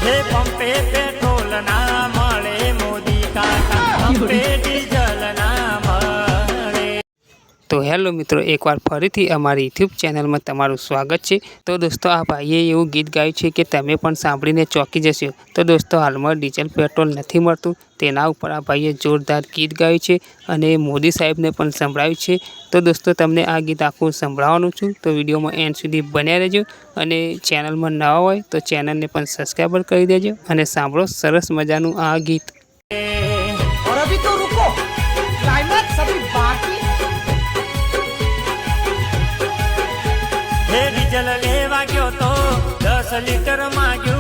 हे पंपे petrol ना मळे मोदी काका पंपे डीजल ना मळे। तो हेलो मित्रों, एक बार फरीथी अमारी यूट्यूब चैनल में तमारुं स्वागत है। तो दोस्तों आ भाईए एवं गीत गायु है कि तमे पण सांभळीने चौंकी जशो। तो दोस्तों हाल में डीजल पेट्रोल नहीं मळतुं तेना उपर आ भाईए जोरदार गीत गायु है अने मोदी साहेब ने पण संभळाव्युं है। तो दोस्तों तमने आ गीत आखुं संभळाववानुं छुं, तो विडियो में एंड सुधी बन्या रहेजो अने चेनल में नवा होय तो चेनल ने पण सब्सक्राइब करी देजो अने सांभळो सरस मजानुं आ गीत। और अभी तो रुको, क्लाइमैक्स अभी बाकी। हे डीजल लेवा गयो तो 10 लीटर मांग्यो